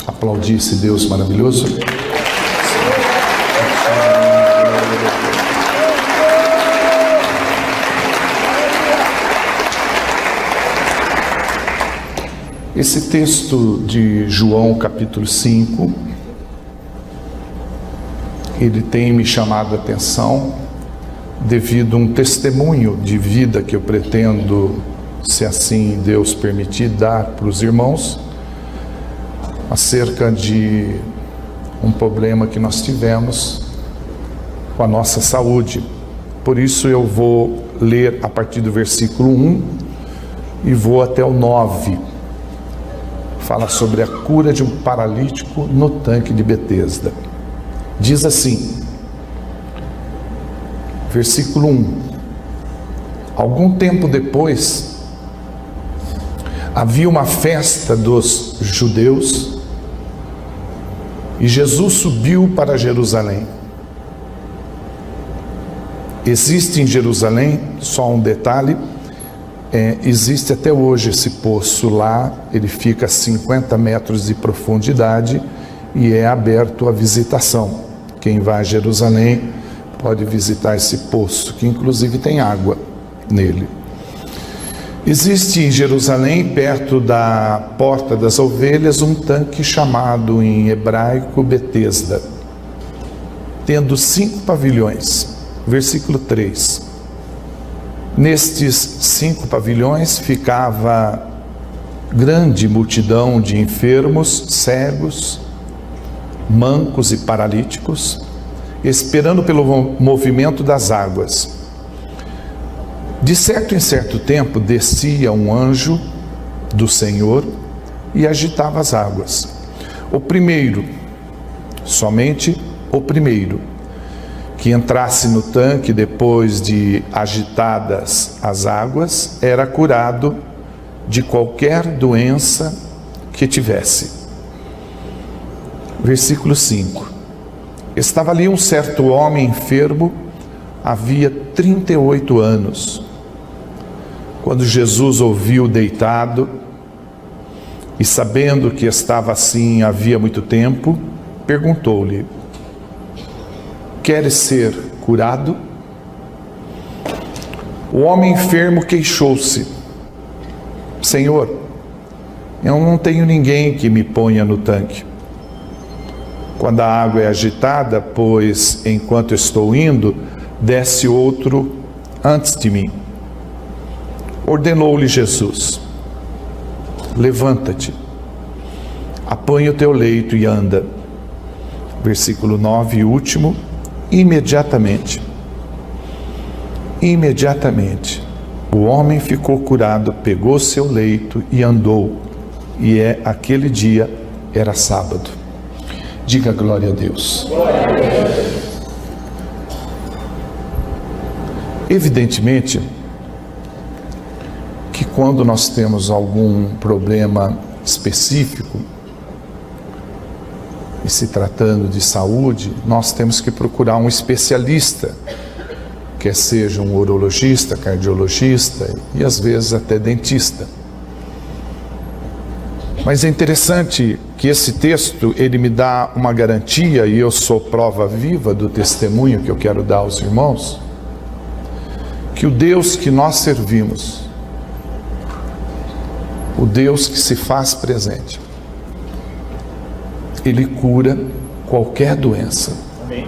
aplaudir esse Deus maravilhoso? Esse texto de João capítulo 5, ele tem me chamado a atenção devido a um testemunho de vida que eu pretendo, se assim Deus permitir, dar para os irmãos acerca de um problema que nós tivemos com a nossa saúde. Por isso eu vou ler a partir do versículo 1 e vou até o 9. Fala sobre a cura de um paralítico no tanque de Betesda. Diz assim, versículo 1: Algum tempo depois, havia uma festa dos judeus e Jesus subiu para Jerusalém. Existe em Jerusalém, só um detalhe, existe até hoje esse poço lá, ele fica a 50 metros de profundidade e é aberto à visitação. Quem vai a Jerusalém pode visitar esse poço, que inclusive tem água nele. Existe em Jerusalém, perto da Porta das Ovelhas, um tanque chamado em hebraico Betesda, tendo 5 pavilhões. Versículo 3. Nestes 5 pavilhões ficava grande multidão de enfermos, cegos, mancos e paralíticos, esperando pelo movimento das águas. De certo em certo tempo descia um anjo do Senhor e agitava as águas. O primeiro, somente o primeiro, que entrasse no tanque depois de agitadas as águas, era curado de qualquer doença que tivesse. Versículo 5. Estava ali um certo homem enfermo, havia 38 anos. Quando Jesus o viu deitado, e sabendo que estava assim havia muito tempo, perguntou-lhe: Queres ser curado? O homem enfermo queixou-se: Senhor, eu não tenho ninguém que me ponha no tanque quando a água é agitada, pois enquanto estou indo, desce outro antes de mim. Ordenou-lhe Jesus: Levanta-te, apanha o teu leito e anda. Versículo 9 e último. Imediatamente, o homem ficou curado, pegou seu leito e andou. E aquele dia era sábado. Diga glória a Deus. Glória a Deus. Evidentemente que quando nós temos algum problema específico, e se tratando de saúde, nós temos que procurar um especialista, quer seja um urologista, cardiologista e às vezes até dentista. Mas é interessante que esse texto, ele me dá uma garantia, e eu sou prova viva do testemunho que eu quero dar aos irmãos, que o Deus que nós servimos, o Deus que se faz presente, Ele cura qualquer doença. Amém.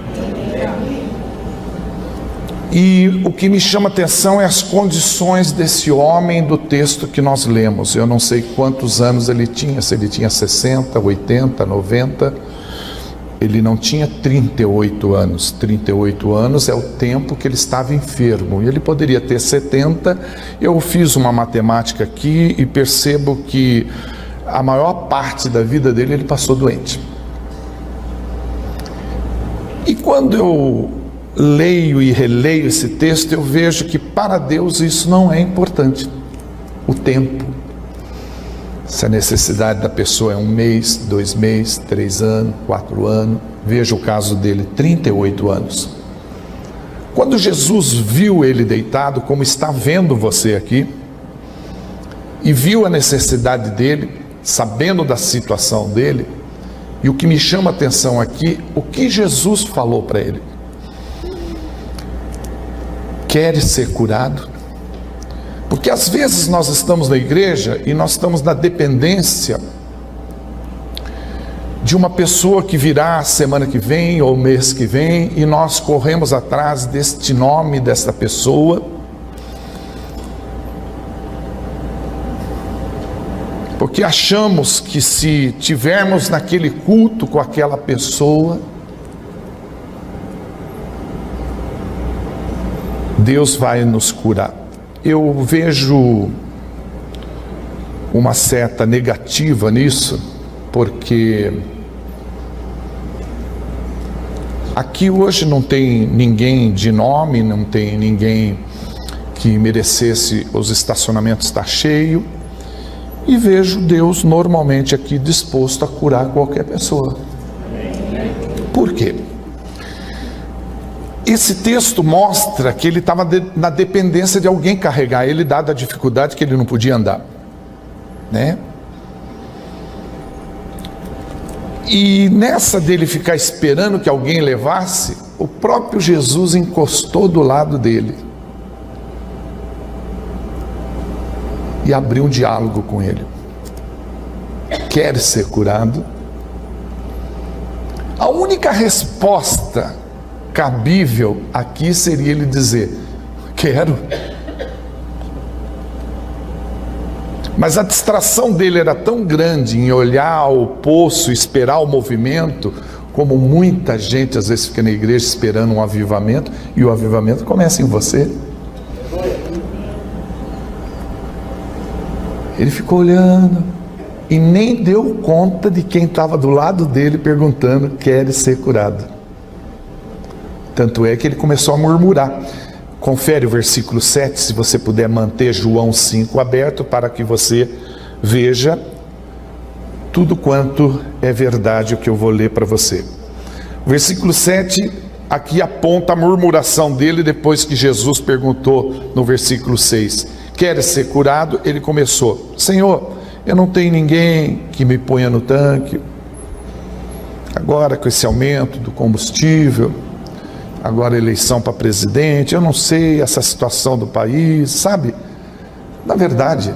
E o que me chama atenção é as condições desse homem do texto que nós lemos. Eu não sei quantos anos ele tinha, se ele tinha 60, 80, 90. Ele não tinha 38 anos. 38 anos é o tempo que ele estava enfermo. E ele poderia ter 70. Eu fiz uma matemática aqui e percebo que a maior parte da vida dele ele passou doente. E quando eu leio e releio esse texto, eu vejo que para Deus isso não é importante. O tempo. Se a necessidade da pessoa é 1 mês, 2 meses, 3 anos, 4 anos. Veja o caso dele, 38 anos. Quando Jesus viu ele deitado, como está vendo você aqui, e viu a necessidade dele, sabendo da situação dele, E o que me chama a atenção aqui, o que Jesus falou para ele? Queres ser curado? Porque às vezes nós estamos na igreja e nós estamos na dependência de uma pessoa que virá semana que vem ou mês que vem, e nós corremos atrás deste nome desta pessoa, porque achamos que se tivermos naquele culto com aquela pessoa, Deus vai nos curar. Eu vejo uma certa negativa nisso, porque aqui hoje não tem ninguém de nome, não tem ninguém que merecesse, os estacionamentos estão cheios, e vejo Deus normalmente aqui disposto a curar qualquer pessoa. Por quê? Esse texto mostra que ele estava na dependência de alguém carregar ele, dada a dificuldade que ele não podia andar, né? E nessa dele ficar esperando que alguém levasse, o próprio Jesus encostou do lado dele e abriu um diálogo com ele. Quer ser curado? A única resposta cabível aqui seria ele dizer: quero. Mas a distração dele era tão grande em olhar o poço, esperar o movimento, como muita gente às vezes fica na igreja esperando um avivamento, e o avivamento começa em você. Ele ficou olhando e nem deu conta de quem estava do lado dele perguntando: queres ser curado? Tanto é que ele começou a murmurar. Confere o versículo 7, se você puder manter João 5 aberto, para que você veja tudo quanto é verdade o que eu vou ler para você. O versículo 7 aqui aponta a murmuração dele depois que Jesus perguntou no versículo 6: queres ser curado? Ele começou: Senhor, eu não tenho ninguém que me ponha no tanque. Agora com esse aumento do combustível, agora eleição para presidente, eu não sei essa situação do país, sabe? Na verdade,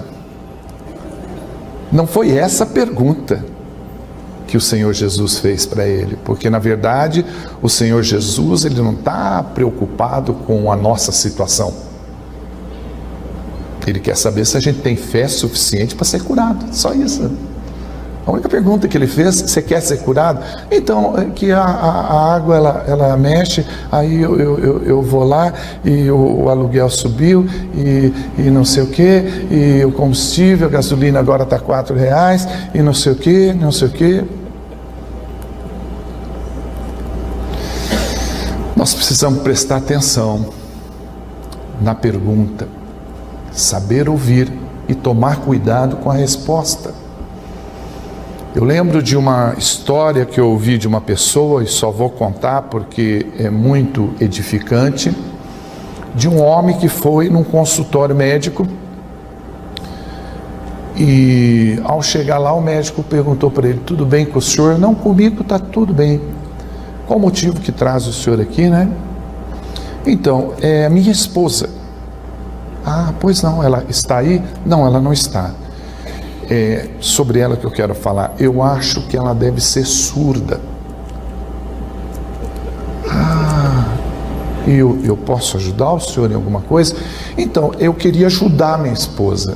não foi essa a pergunta que o Senhor Jesus fez para ele, porque na verdade o Senhor Jesus, ele não está preocupado com a nossa situação. Ele quer saber se a gente tem fé suficiente para ser curado, só isso. A única pergunta que ele fez: você quer ser curado? Então, que a água ela mexe, aí eu vou lá e o aluguel subiu e não sei o que, e o combustível, a gasolina agora está R$4 e não sei o que, não sei o que. Nós precisamos prestar atenção na pergunta, saber ouvir e tomar cuidado com a resposta. Eu lembro de uma história que eu ouvi de uma pessoa, e só vou contar porque é muito edificante, de um homem que foi num consultório médico e ao chegar lá o médico perguntou para ele: tudo bem com o senhor? Não, comigo está tudo bem. Qual o motivo que traz o senhor aqui, né? Então, é a minha esposa. Ah, pois não, ela está aí? Não, ela não está. É sobre ela que eu quero falar. Eu acho que ela deve ser surda. E eu posso ajudar o senhor em alguma coisa? Então, eu queria ajudar minha esposa.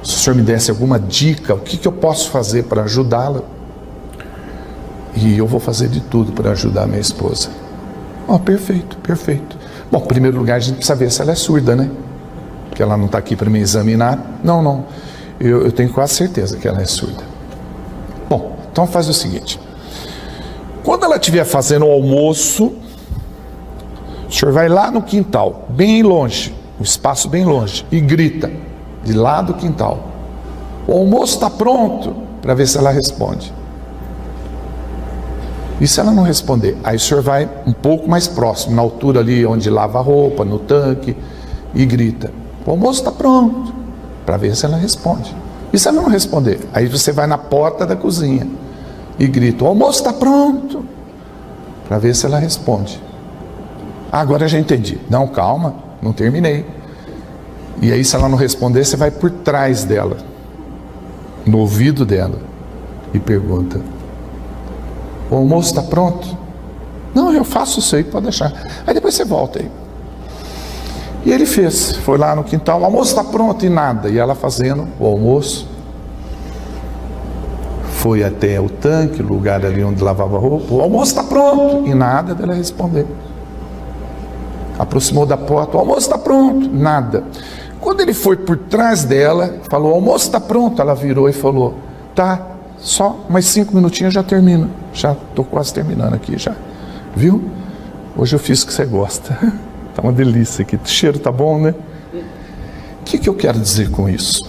Se o senhor me desse alguma dica, o que eu posso fazer para ajudá-la? E eu vou fazer de tudo para ajudar minha esposa. Perfeito, perfeito. Bom, em primeiro lugar, a gente precisa ver se ela é surda, né? Porque ela não está aqui para me examinar. Não. Eu tenho quase certeza que ela é surda. Bom, então faz o seguinte: quando ela estiver fazendo o almoço, o senhor vai lá no quintal, bem longe, um espaço bem longe, e grita de lá do quintal: o almoço está pronto, para ver se ela responde. E se ela não responder, aí o senhor vai um pouco mais próximo, na altura ali onde lava a roupa, no tanque, e grita: o almoço está pronto, para ver se ela responde. E se ela não responder, aí você vai na porta da cozinha, e grita: o almoço está pronto, para ver se ela responde. Agora já entendi. Não, calma, não terminei. E aí, se ela não responder, você vai por trás dela, no ouvido dela, e pergunta: o almoço está pronto? Não, eu faço isso aí, pode deixar. Aí depois você volta aí. E ele fez, foi lá no quintal: o almoço está pronto, e nada. E ela fazendo o almoço, foi até o tanque, o lugar ali onde lavava a roupa: o almoço está pronto, e nada dela responder. Aproximou da porta: o almoço está pronto, nada. Quando ele foi por trás dela, falou: o almoço está pronto, ela virou e falou: tá, só mais 5 minutinhos já termino, já estou quase terminando aqui já, viu? Hoje eu fiz o que você gosta. Tá uma delícia aqui, o cheiro tá bom, né? O que eu quero dizer com isso?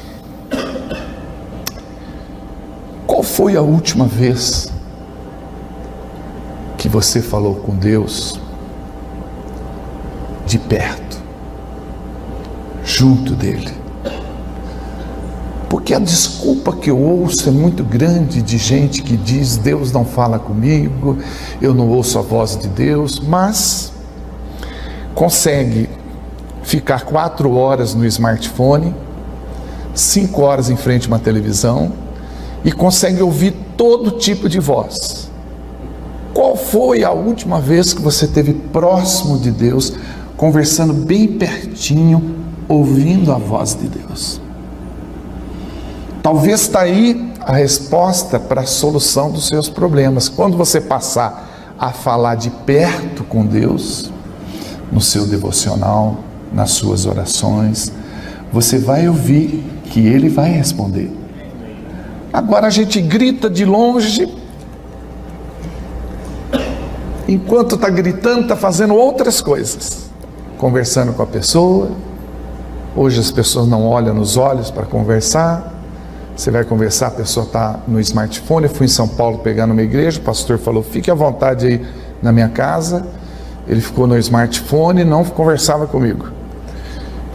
Qual foi a última vez que você falou com Deus de perto, junto dele? Porque a desculpa que eu ouço é muito grande de gente que diz: Deus não fala comigo, eu não ouço a voz de Deus, mas consegue ficar 4 horas no smartphone, 5 horas em frente a uma televisão, e consegue ouvir todo tipo de voz. Qual foi a última vez que você esteve próximo de Deus, conversando bem pertinho, ouvindo a voz de Deus? Talvez está aí a resposta para a solução dos seus problemas. Quando você passar a falar de perto com Deus, no seu devocional, nas suas orações, você vai ouvir que Ele vai responder. Agora a gente grita de longe, enquanto está gritando, está fazendo outras coisas, conversando com a pessoa. Hoje as pessoas não olham nos olhos para conversar. Você vai conversar, a pessoa está no smartphone. Eu fui em São Paulo pegar numa igreja, o pastor falou: fique à vontade aí na minha casa. Ele ficou no smartphone e não conversava comigo.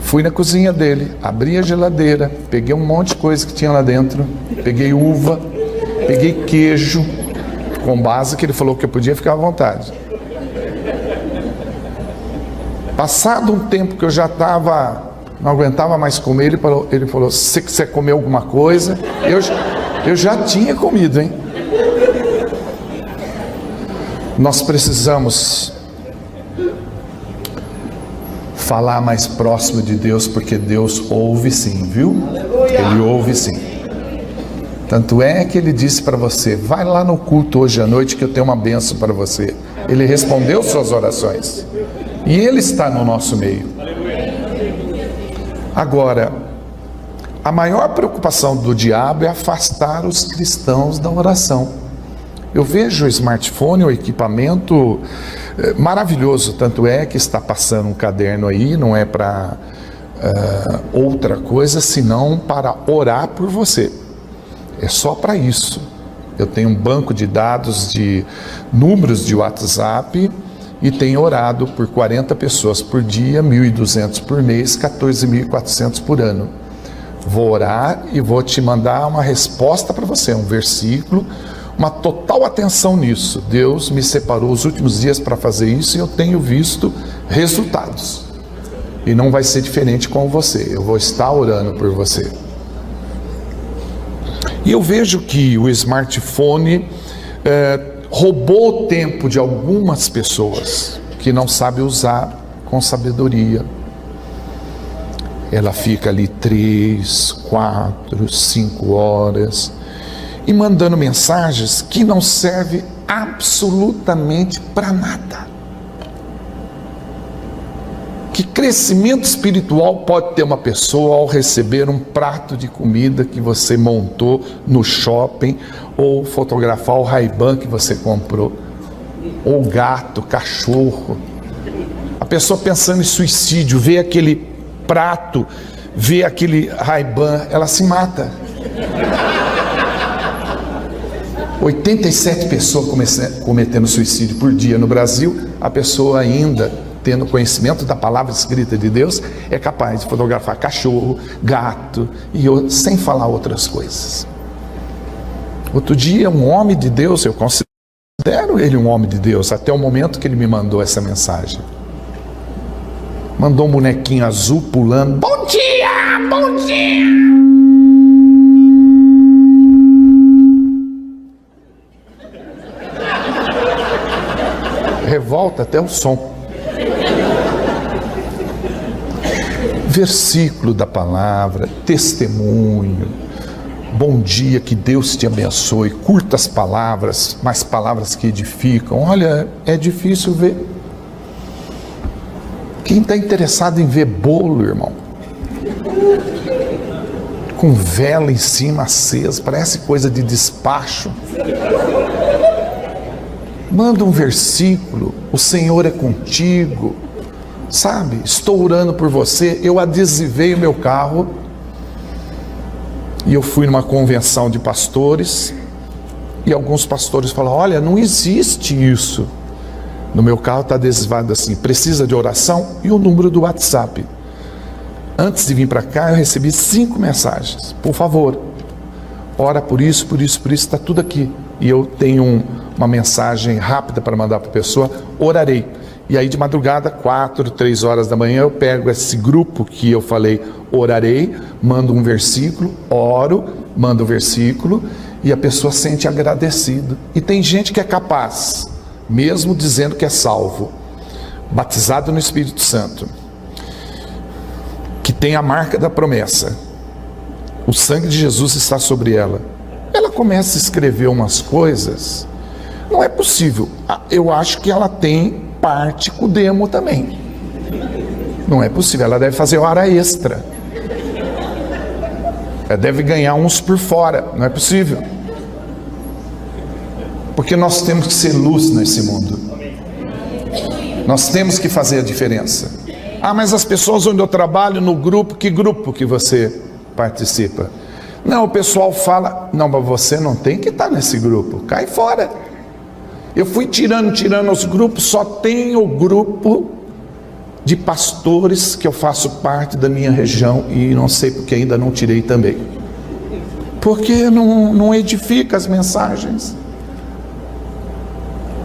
Fui na cozinha dele, abri a geladeira, peguei um monte de coisa que tinha lá dentro, peguei uva, peguei queijo, com base que ele falou que eu podia ficar à vontade. Passado um tempo que eu já não aguentava mais comer, ele falou: se você quiser comer alguma coisa, eu já tinha comido, hein? Nós precisamos falar mais próximo de Deus, porque Deus ouve sim, viu? Ele ouve sim. Tanto é que ele disse para você: vai lá no culto hoje à noite que eu tenho uma bênção para você. Ele respondeu suas orações e Ele está no nosso meio. Agora, a maior preocupação do diabo é afastar os cristãos da oração. Eu vejo o smartphone, o equipamento maravilhoso, tanto é que está passando um caderno aí, não é para outra coisa senão para orar por você. É só para isso. Eu tenho um banco de dados de números de WhatsApp e tenho orado por 40 pessoas por dia, 1.200 por mês, 14.400 por ano. Vou orar e vou te mandar uma resposta para você, um versículo, uma total atenção nisso. Deus me separou os últimos dias para fazer isso e eu tenho visto resultados. E não vai ser diferente com você. Eu vou estar orando por você. E eu vejo que o smartphone roubou o tempo de algumas pessoas que não sabem usar com sabedoria. Ela fica ali 3, 4, 5 horas e mandando mensagens que não servem absolutamente para nada. Que crescimento espiritual pode ter uma pessoa ao receber um prato de comida que você montou no shopping, ou fotografar o Ray-Ban que você comprou, ou gato, cachorro? A pessoa pensando em suicídio, vê aquele prato, vê aquele Ray-Ban, ela se mata. 87 pessoas cometendo suicídio por dia no Brasil. A pessoa ainda tendo conhecimento da palavra escrita de Deus, é capaz de fotografar cachorro, gato, sem falar outras coisas. Outro dia, um homem de Deus, eu considero ele um homem de Deus, até o momento que ele me mandou essa mensagem. Mandou um bonequinho azul pulando. Bom dia! Bom dia! Revolta até o som. Versículo da palavra, testemunho. Bom dia, que Deus te abençoe. Curtas palavras, mas palavras que edificam. Olha, é difícil ver. Quem está interessado em ver bolo, irmão? Com vela em cima acesa, parece coisa de despacho. Manda um versículo, o Senhor é contigo, sabe? Estou orando por você. Eu adesivei o meu carro e eu fui numa convenção de pastores e alguns pastores falaram: olha, não existe isso. No meu carro está adesivado assim: precisa de oração, e o número do WhatsApp. Antes de vir para cá, eu recebi 5 mensagens. Por favor, ora por isso, por isso, por isso, está tudo aqui. E eu tenho uma mensagem rápida para mandar para a pessoa: orarei. E aí de madrugada, 4, 3 horas da manhã, eu pego esse grupo que eu falei, orarei, mando um versículo, oro, mando um versículo, e a pessoa sente agradecido. E tem gente que é capaz, mesmo dizendo que é salvo, batizado no Espírito Santo, que tem a marca da promessa, o sangue de Jesus está sobre ela, ela começa a escrever umas coisas, não é possível. Eu acho que ela tem parte com o demo também. Não é possível, ela deve fazer hora extra. Ela deve ganhar uns por fora, não é possível. Porque nós temos que ser luz nesse mundo. Nós temos que fazer a diferença. Ah, mas as pessoas onde eu trabalho, no grupo, que grupo que você participa? Não, o pessoal fala: não, mas você não tem que estar nesse grupo, cai fora. Eu fui tirando os grupos, só tem o grupo de pastores que eu faço parte da minha região, e não sei porque ainda não tirei também. Porque não edifica as mensagens.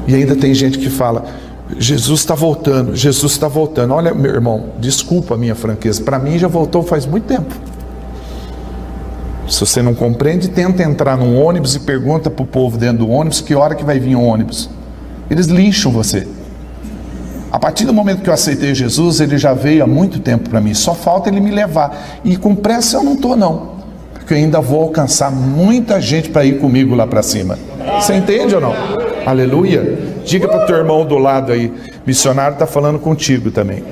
E ainda tem gente que fala: Jesus está voltando, Jesus está voltando. Olha, meu irmão, desculpa a minha franqueza, para mim já voltou faz muito tempo. Se você não compreende, tenta entrar num ônibus e pergunta para o povo dentro do ônibus que hora que vai vir o ônibus. Eles lincham você. A partir do momento que eu aceitei Jesus, ele já veio há muito tempo para mim. Só falta ele me levar. E com pressa eu não estou não. Porque eu ainda vou alcançar muita gente para ir comigo lá para cima. Você entende ou não? Aleluia. Diga para o teu irmão do lado aí: missionário está falando contigo também.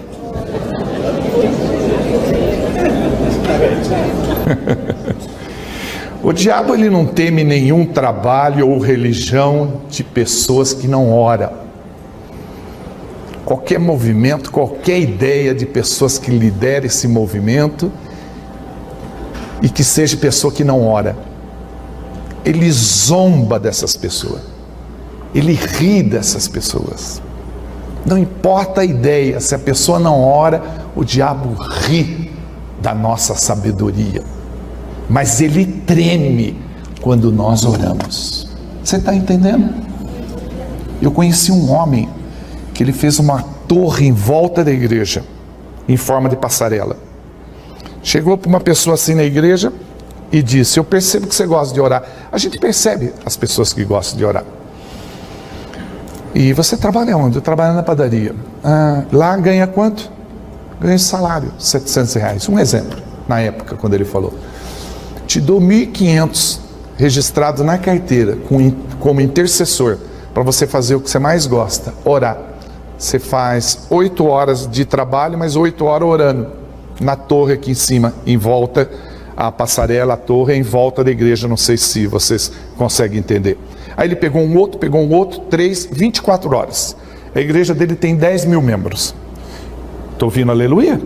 O diabo, ele não teme nenhum trabalho ou religião de pessoas que não oram. Qualquer movimento, qualquer ideia de pessoas que liderem esse movimento e que seja pessoa que não ora. Ele zomba dessas pessoas. Ele ri dessas pessoas. Não importa a ideia, se a pessoa não ora, o diabo ri da nossa sabedoria. Mas ele treme quando nós oramos. Você está entendendo? Eu conheci um homem que ele fez uma torre em volta da igreja, em forma de passarela. Chegou para uma pessoa assim na igreja e disse: eu percebo que você gosta de orar. A gente percebe as pessoas que gostam de orar. E você trabalha onde? Eu trabalho na padaria. Lá ganha quanto? Ganha salário, R$700. Um exemplo, na época, quando ele falou. Te dou 1.500 registrado na carteira como intercessor, para você fazer o que você mais gosta, orar. Você faz 8 horas de trabalho, mas 8 horas orando na torre aqui em cima, em volta, a passarela, a torre em volta da igreja. Não sei se vocês conseguem entender. Aí ele pegou um outro, 3, 24 horas. A igreja dele tem 10 mil membros. Estou ouvindo aleluia?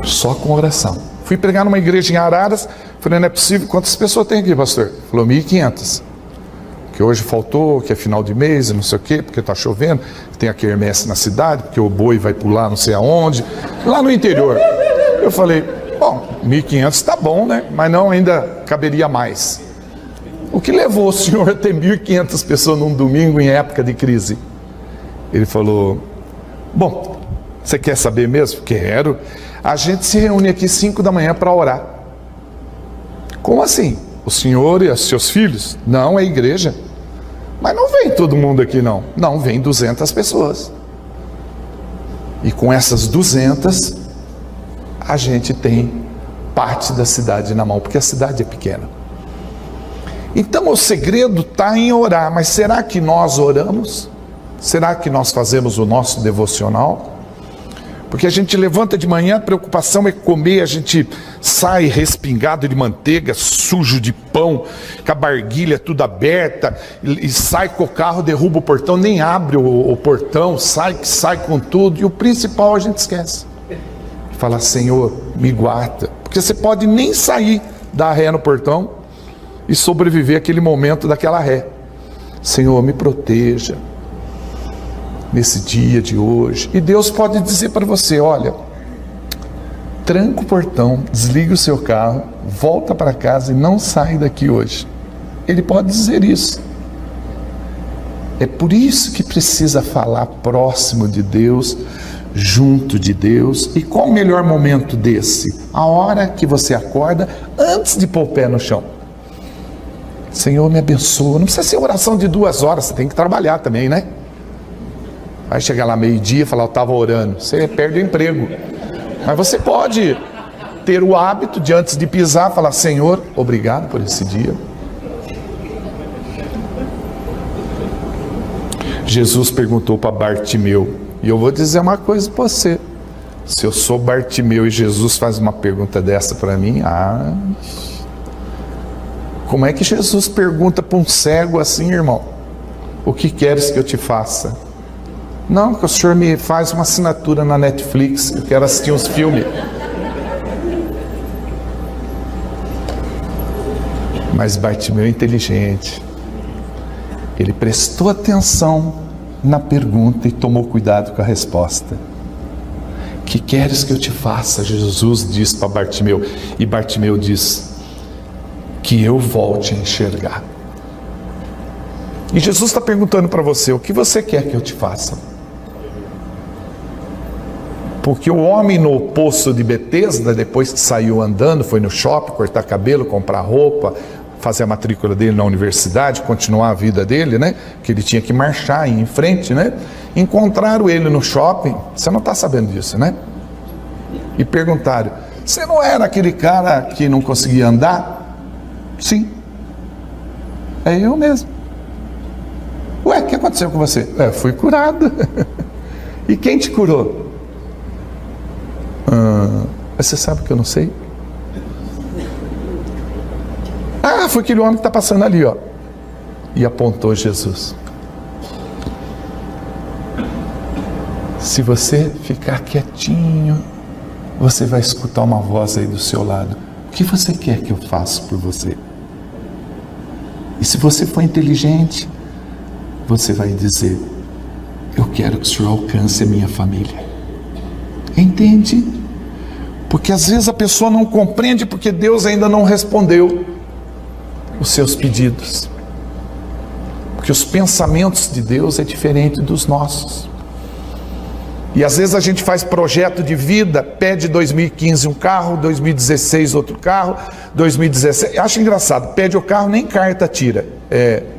Só com oração. Fui pregar numa igreja em Araras. Falei: não é possível, quantas pessoas tem aqui, pastor? Falou: 1.500. Que hoje faltou, que é final de mês, não sei o quê, porque está chovendo, tem a quermesse na cidade, porque o boi vai pular não sei aonde, lá no interior. Eu falei: bom, 1.500 está bom, né? Mas não, ainda caberia mais. O que levou o senhor a ter 1.500 pessoas num domingo em época de crise? Ele falou, bom, você quer saber mesmo? Quero. A gente se reúne aqui 5 da manhã para orar. Como assim? O senhor e os seus filhos? Não, é a igreja. Mas não vem todo mundo aqui não. Não, vem 200 pessoas. E com essas 200, a gente tem parte da cidade na mão, porque a cidade é pequena. Então o segredo está em orar, mas será que nós oramos? Será que nós fazemos o nosso devocional? Porque a gente levanta de manhã, a preocupação é comer, a gente sai respingado de manteiga, sujo de pão, com a barguilha tudo aberta, e sai com o carro, derruba o portão, nem abre o portão, sai com tudo, e o principal a gente esquece. Fala, Senhor, me guarda, porque você pode nem sair da ré no portão e sobreviver aquele momento daquela ré. Senhor, me proteja nesse dia de hoje. E Deus pode dizer para você, olha, tranca o portão, desliga o seu carro, volta para casa e não sai daqui hoje. Ele pode dizer isso. É por isso que precisa falar próximo de Deus, junto de Deus. E qual o melhor momento desse? A hora que você acorda, antes de pôr o pé no chão. Senhor, me abençoa. Não precisa ser oração de 2 horas, você tem que trabalhar também, né? Vai chegar lá meio-dia e falar, eu estava orando. Você perde o emprego. Mas você pode ter o hábito de, antes de pisar, falar, Senhor, obrigado por esse dia. Jesus perguntou para Bartimeu, e eu vou dizer uma coisa para você. Se eu sou Bartimeu e Jesus faz uma pergunta dessa para mim, como é que Jesus pergunta para um cego assim, irmão? O que queres que eu te faça? Não, que o senhor me faz uma assinatura na Netflix, eu quero assistir uns filmes. Mas Bartimeu é inteligente. Ele prestou atenção na pergunta e tomou cuidado com a resposta. Que queres que eu te faça? Jesus diz para Bartimeu. E Bartimeu diz, que eu volte a enxergar. E Jesus está perguntando para você, o que você quer que eu te faça? Porque o homem no poço de Betesda, depois que saiu andando, foi no shopping, cortar cabelo, comprar roupa, fazer a matrícula dele na universidade, continuar a vida dele, né? Que ele tinha que marchar, ir em frente, né? Encontraram ele no shopping, você não está sabendo disso, né? E perguntaram, você não era aquele cara que não conseguia andar? Sim. É eu mesmo. Ué, o que aconteceu com você? Fui curado. E quem te curou? Você sabe que eu não sei? Foi aquele homem que está passando ali, ó. E apontou Jesus. Se você ficar quietinho, você vai escutar uma voz aí do seu lado. O que você quer que eu faça por você? E se você for inteligente, você vai dizer, eu quero que o Senhor alcance a minha família. Entende? Porque às vezes a pessoa não compreende porque Deus ainda não respondeu os seus pedidos. Porque os pensamentos de Deus é diferente dos nossos. E às vezes a gente faz projeto de vida, pede 2015 um carro, 2016 outro carro, 2017, acho engraçado, pede o carro, nem carta tira,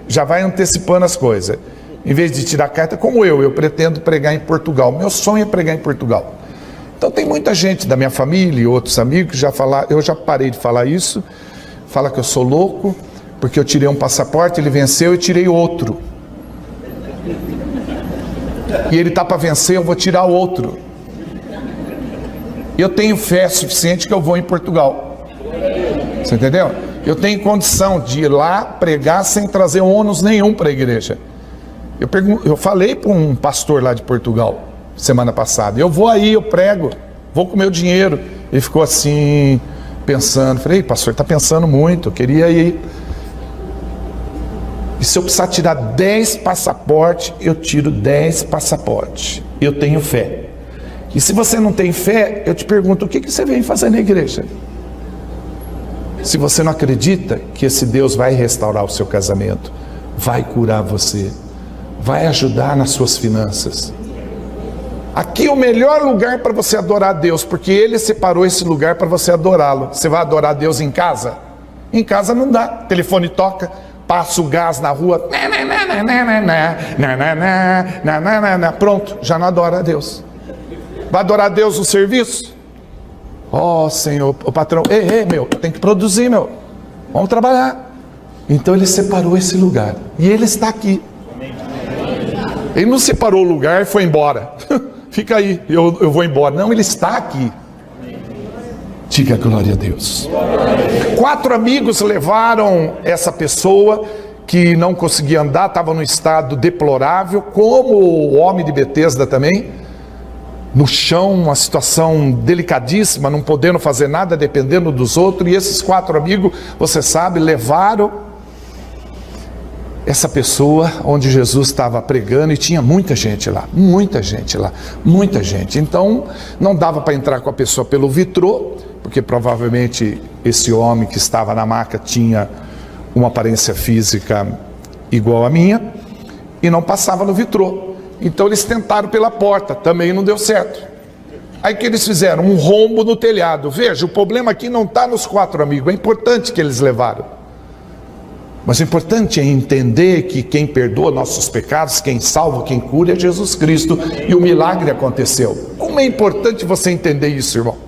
já vai antecipando as coisas. Em vez de tirar carta, como eu pretendo pregar em Portugal, meu sonho é pregar em Portugal. Então tem muita gente da minha família e outros amigos que já falaram, eu já parei de falar isso, fala que eu sou louco, porque eu tirei um passaporte, ele venceu, eu tirei outro. E ele está para vencer, eu vou tirar outro. Eu tenho fé suficiente que eu vou em Portugal. Você entendeu? Eu tenho condição de ir lá pregar sem trazer ônus nenhum para a igreja. Eu falei para um pastor lá de Portugal semana passada, eu vou aí, eu prego, vou com o meu dinheiro. Ele ficou assim, pensando. Falei, pastor, está pensando muito, eu queria ir. E se eu precisar tirar 10 passaportes, eu tiro 10 passaportes. Eu tenho fé. E se você não tem fé, eu te pergunto, o que você vem fazer na igreja? Se você não acredita que esse Deus vai restaurar o seu casamento, vai curar você, vai ajudar nas suas finanças. Aqui é o melhor lugar para você adorar a Deus, porque Ele separou esse lugar para você adorá-lo. Você vai adorar a Deus em casa? Em casa não dá. O telefone toca, passa o gás na rua, pronto, já não adora a Deus. Vai adorar a Deus no serviço? Ó, Senhor, o patrão, ei, meu, tem que produzir, meu, vamos trabalhar. Então Ele separou esse lugar, e Ele está aqui. Ele não separou o lugar e foi embora. Fica aí, eu vou embora. Não, Ele está aqui. Diga glória a Deus. 4 amigos levaram essa pessoa que não conseguia andar, estava num estado deplorável, como o homem de Betesda também, no chão, uma situação delicadíssima, não podendo fazer nada, dependendo dos outros. E esses 4 amigos, você sabe, levaram essa pessoa onde Jesus estava pregando, e tinha muita gente lá, muita gente. Então não dava para entrar com a pessoa pelo vitrô, porque provavelmente esse homem que estava na maca tinha uma aparência física igual à minha, e não passava no vitrô. Então eles tentaram pela porta, também não deu certo. Aí que eles fizeram? Um rombo no telhado. Veja, o problema aqui não está nos 4 amigos, é importante que eles levaram. Mas o importante é entender que quem perdoa nossos pecados, quem salva, quem cura é Jesus Cristo, e o milagre aconteceu. Como é importante você entender isso, irmão,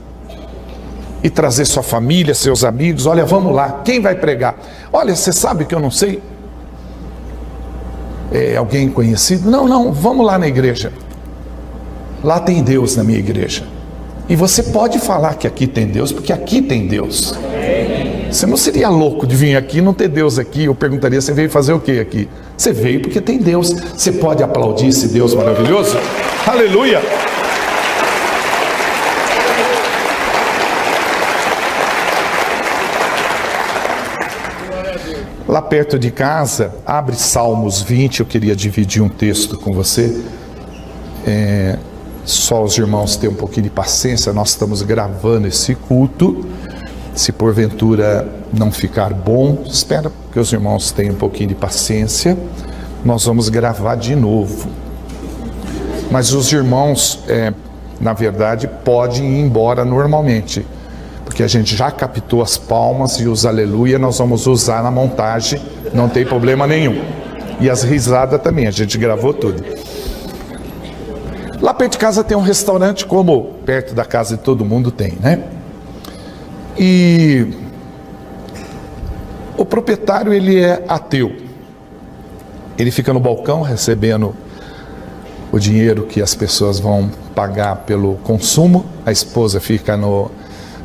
e trazer sua família, seus amigos. Olha, vamos lá, quem vai pregar? Olha, você sabe que eu não sei? É alguém conhecido? Não, vamos lá na igreja. Lá tem Deus na minha igreja. E você pode falar que aqui tem Deus, porque aqui tem Deus. Você não seria louco de vir aqui e não ter Deus aqui. Eu perguntaria, você veio fazer o que aqui? Você veio porque tem Deus. Você pode aplaudir esse Deus maravilhoso? Aleluia! Lá perto de casa, abre Salmos 20, eu queria dividir um texto com você. Só os irmãos têm um pouquinho de paciência, nós estamos gravando esse culto. Se porventura não ficar bom, espera que os irmãos tenham um pouquinho de paciência. Nós vamos gravar de novo. Mas os irmãos, na verdade, podem ir embora normalmente, porque a gente já captou as palmas e os aleluia, nós vamos usar na montagem, não tem problema nenhum. E as risadas também, a gente gravou tudo. Lá perto de casa tem um restaurante, como perto da casa de todo mundo tem, né? E o proprietário, ele é ateu. Ele fica no balcão recebendo o dinheiro que as pessoas vão pagar pelo consumo. A esposa fica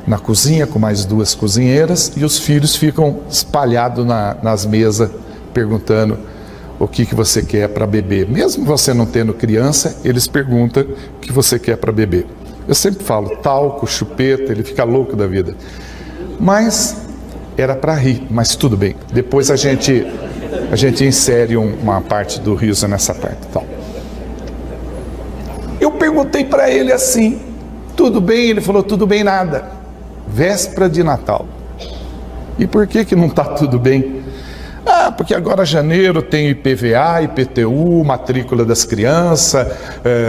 na cozinha com mais 2 cozinheiras, e os filhos ficam espalhados nas mesas perguntando o que você quer para beber. Mesmo você não tendo criança, eles perguntam o que você quer para beber. Eu sempre falo talco, chupeta, ele fica louco da vida. Mas era para rir, mas tudo bem. Depois a gente insere uma parte do riso nessa parte. Então, eu perguntei para ele assim, tudo bem? Ele falou, tudo bem nada. Véspera de Natal. E por que não está tudo bem? Porque agora janeiro tem IPVA, IPTU, matrícula das crianças,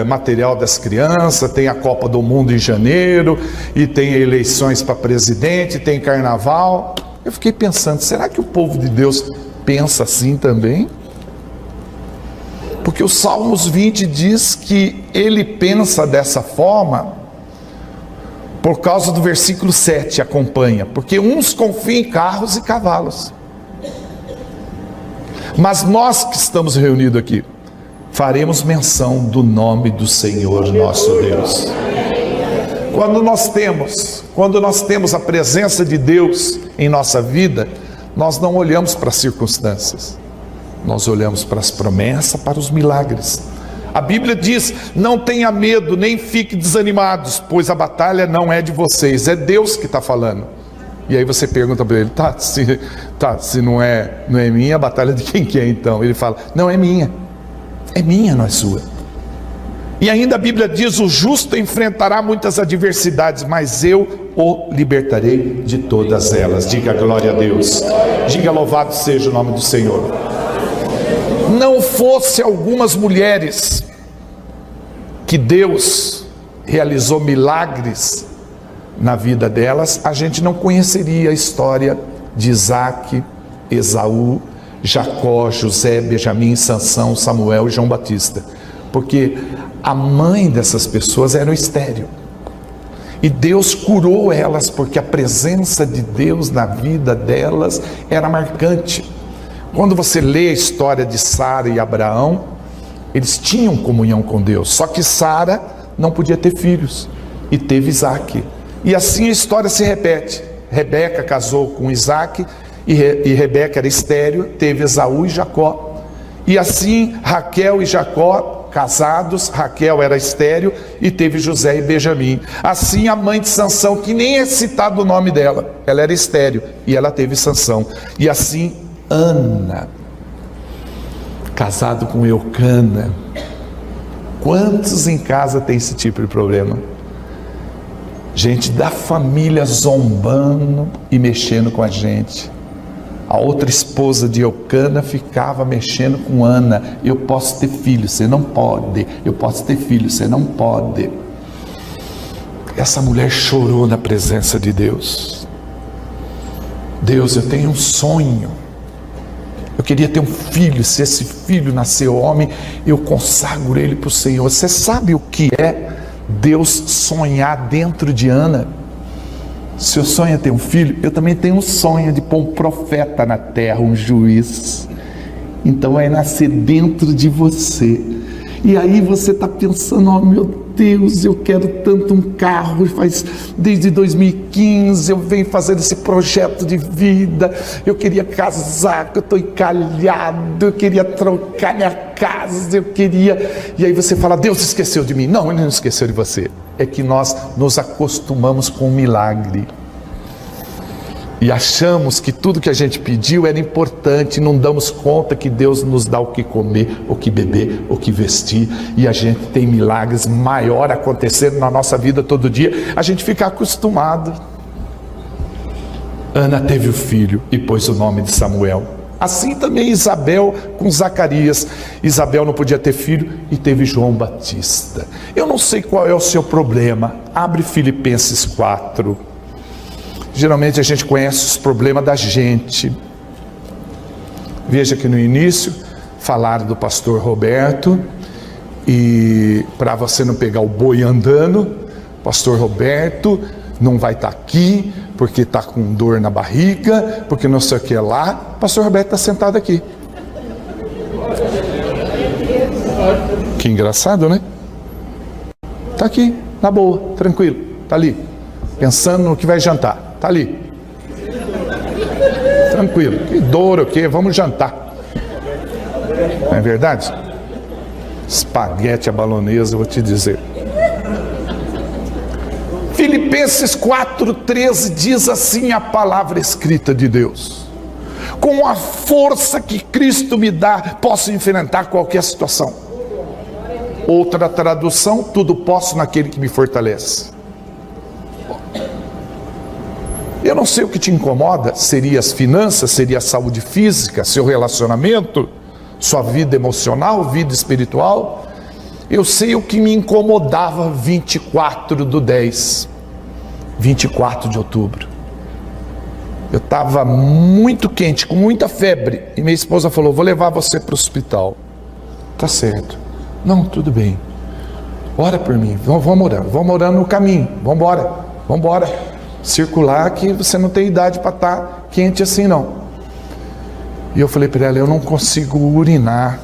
material das crianças, tem a Copa do Mundo em janeiro, e tem eleições para presidente, tem carnaval. Eu fiquei pensando, será que o povo de Deus pensa assim também? Porque o Salmos 20 diz que ele pensa dessa forma por causa do versículo 7, acompanha. Porque uns confiam em carros e cavalos. Mas nós que estamos reunidos aqui, faremos menção do nome do Senhor nosso Deus. Quando nós temos a presença de Deus em nossa vida, nós não olhamos para as circunstâncias, nós olhamos para as promessas, para os milagres. A Bíblia diz, não tenha medo, nem fique desanimados, pois a batalha não é de vocês, é Deus que está falando. E aí você pergunta para ele, se não é minha, a batalha de quem que é então? Ele fala, não é minha, não é sua. E ainda a Bíblia diz: o justo enfrentará muitas adversidades, mas eu o libertarei de todas elas. Diga glória a Deus. Diga louvado seja o nome do Senhor. Não fosse algumas mulheres que Deus realizou milagres na vida delas, a gente não conheceria a história de Isaac, Esaú, Jacó, José, Benjamim, Sansão, Samuel e João Batista, porque a mãe dessas pessoas era estéril, e Deus curou elas, porque a presença de Deus na vida delas era marcante. Quando você lê a história de Sara e Abraão, eles tinham comunhão com Deus, só que Sara não podia ter filhos, e teve Isaac, e assim a história se repete. Rebeca casou com Isaac, e Rebeca era estéril, teve Esaú e Jacó, e assim Raquel e Jacó casados, Raquel era estéril e teve José e Benjamim. Assim a mãe de Sansão, que nem é citado o nome dela, ela era estéril e ela teve Sansão. E assim Ana, casado com Eucana. Quantos em casa tem esse tipo de problema? Gente da família zombando e mexendo com a gente. A outra esposa de Eucana ficava mexendo com Ana: eu posso ter filho, você não pode. Eu posso ter filho, você não pode. Essa mulher chorou na presença de Deus. Deus, eu tenho um sonho. Eu queria ter um filho. Se esse filho nascer homem, eu consagro ele para o Senhor. Você sabe o que é Deus sonhar dentro de Ana? Se eu sonho ter um filho, eu também tenho um sonho de pôr um profeta na terra, um juiz. Então vai nascer dentro de você. E aí você está pensando: oh meu Deus, eu quero tanto um carro. Faz desde 2015 eu venho fazendo esse projeto de vida. Eu queria casar, que eu estou encalhado. Eu queria trocar minha casa. Eu queria... E aí você fala: Deus esqueceu de mim. Não, Ele não esqueceu de você. É que nós nos acostumamos com o milagre e achamos que tudo que a gente pediu era importante, não damos conta que Deus nos dá o que comer, o que beber, o que vestir, e a gente tem milagres maiores acontecendo na nossa vida todo dia. A gente fica acostumado. Ana teve o filho e pôs o nome de Samuel. Assim também Isabel com Zacarias. Isabel não podia ter filho e teve João Batista. Eu não sei qual é o seu problema. Abre Filipenses 4. Geralmente a gente conhece os problemas da gente. Veja que no início falaram do pastor Roberto, e para você não pegar o boi andando, pastor Roberto não vai estar aqui porque está com dor na barriga, porque não sei o que lá. Pastor Roberto está sentado aqui. Que engraçado, né? Está aqui, na boa, tranquilo, está ali, pensando no que vai jantar. Está ali, tranquilo. Que dor o quê? Vamos jantar. Não é verdade? Espaguete à balonesa, eu vou te dizer. Filipenses 4,13 diz assim a palavra escrita de Deus: com a força que Cristo me dá, posso enfrentar qualquer situação. Outra tradução: tudo posso naquele que me fortalece. Eu não sei o que te incomoda. Seria as finanças, seria a saúde física, seu relacionamento, sua vida emocional, vida espiritual. Eu sei o que me incomodava 24/10, 24 de outubro. Eu estava muito quente, com muita febre, e minha esposa falou: vou levar você para o hospital. Tá certo. Não, tudo bem. Ora por mim, vamos orando no caminho, vamos embora. Circular, que você não tem idade para estar quente assim não. E eu falei para ela: eu não consigo urinar,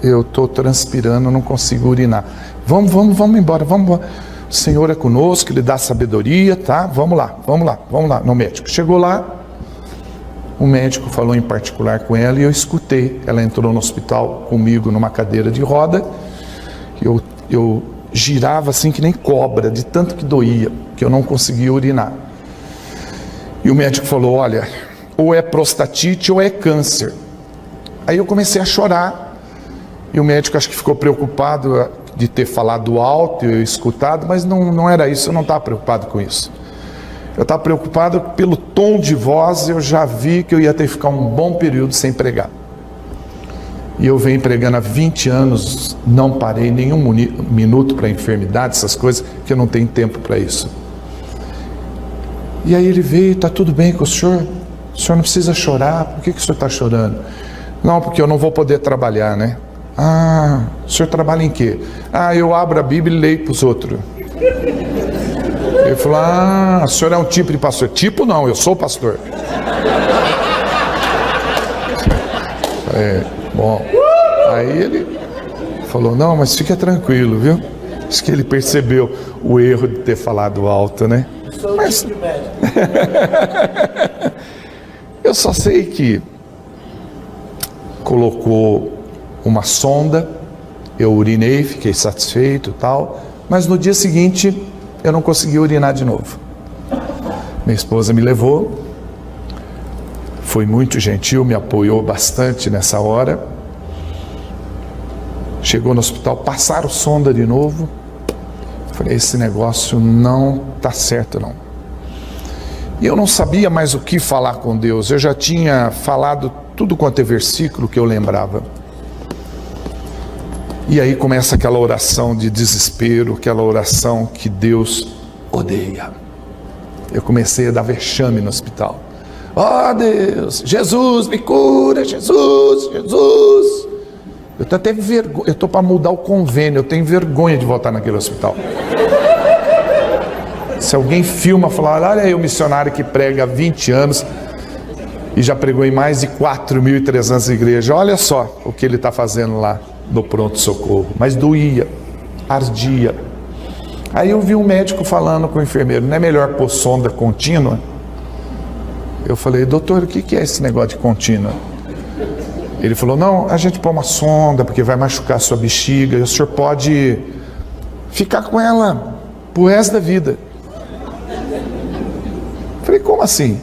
eu estou transpirando, eu não consigo urinar. Vamos embora. O Senhor é conosco, Ele dá sabedoria, tá? Vamos lá no médico. Chegou lá, o médico falou em particular com ela, e eu escutei. Ela entrou no hospital comigo numa cadeira de roda. Eu girava assim que nem cobra, de tanto que doía, que eu não conseguia urinar. E o médico falou: olha, ou é prostatite ou é câncer. Aí eu comecei a chorar, e o médico acho que ficou preocupado de ter falado alto e eu escutado, mas não era isso, eu não estava preocupado com isso. Eu estava preocupado pelo tom de voz, eu já vi que eu ia ter que ficar um bom período sem pregar. E eu venho pregando há 20 anos, não parei nenhum minuto para enfermidade, essas coisas, que eu não tenho tempo para isso. E aí ele veio, está tudo bem com o senhor não precisa chorar, por que o senhor está chorando? Não, porque eu não vou poder trabalhar, né? Ah, o senhor trabalha em quê? Ah, eu abro a Bíblia e leio para os outros. Ele falou, ah, o senhor é um tipo de pastor. Tipo não, eu sou pastor. Bom, aí ele falou, não, mas fica tranquilo, viu? Acho que ele percebeu o erro de ter falado alto, né? Mas... eu só sei que colocou uma sonda, eu urinei, fiquei satisfeito e tal, mas no dia seguinte eu não consegui urinar de novo. Minha esposa me levou, foi muito gentil, me apoiou bastante nessa hora. Chegou no hospital, passaram sonda de novo. Falei, esse negócio não está certo não. E eu não sabia mais o que falar com Deus, eu já tinha falado tudo quanto é versículo que eu lembrava. E aí começa aquela oração de desespero, aquela oração que Deus odeia. Eu comecei a dar vexame no hospital. Oh Deus, Jesus me cura, Jesus, Jesus. Eu tenho até vergonha, eu estou para mudar o convênio, eu tenho vergonha de voltar naquele hospital. Se alguém filma, falar, olha aí o missionário que prega há 20 anos e já pregou em mais de 4.300 igrejas, olha só o que ele está fazendo lá no pronto-socorro. Mas doía, ardia. Aí eu vi um médico falando com o enfermeiro, não é melhor pôr sonda contínua? Eu falei, doutor, o que é esse negócio de contínua? Ele falou, não, a gente põe uma sonda porque vai machucar a sua bexiga e o senhor pode ficar com ela pro resto da vida. Falei, como assim?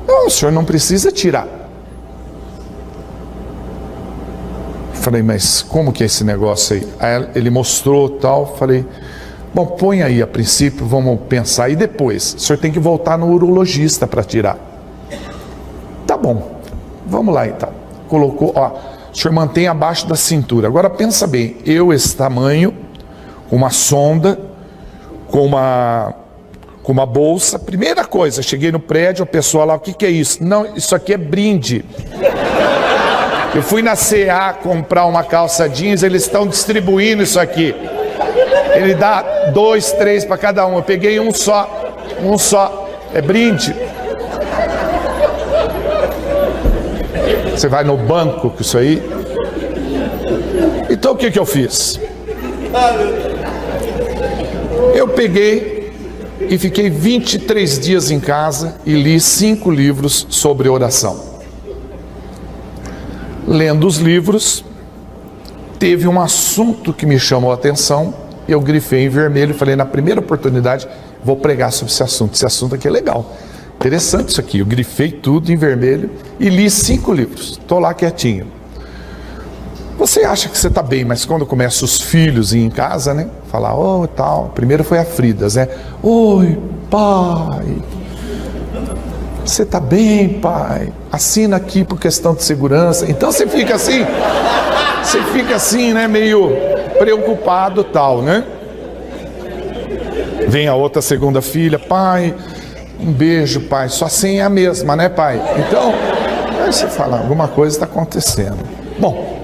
Não, o senhor não precisa tirar. Falei, mas como que é esse negócio aí? Aí ele mostrou tal, falei, bom, põe aí a princípio, vamos pensar, e depois? O senhor tem que voltar no urologista para tirar. Tá bom, vamos lá então. Colocou, ó, o senhor mantém abaixo da cintura. Agora pensa bem, eu esse tamanho, com uma sonda, com uma bolsa, primeira coisa, cheguei no prédio, a pessoa lá, o que é isso? Não, isso aqui é brinde. Eu fui na C&A comprar uma calça jeans, eles estão distribuindo isso aqui. Ele dá 2, 3 para cada um, eu peguei um só, é brinde. Você vai no banco com isso aí. Então o que eu fiz? Eu peguei e fiquei 23 dias em casa e li 5 livros sobre oração. Lendo os livros, teve um assunto que me chamou a atenção, eu grifei em vermelho e falei, na primeira oportunidade, vou pregar sobre esse assunto aqui é legal. Interessante isso aqui, eu grifei tudo em vermelho e li 5 livros, estou lá quietinho. Você acha que você está bem, mas quando começam os filhos em casa, né? Falar, oh, tal. Primeiro foi a Fridas, né? Oi, pai. Você está bem, pai? Assina aqui por questão de segurança. Então você fica assim, né? Meio preocupado, tal, né? Vem a outra segunda filha, pai, um beijo, pai. Sua senha é a mesma, né, pai? Então, aí você fala, alguma coisa está acontecendo. Bom.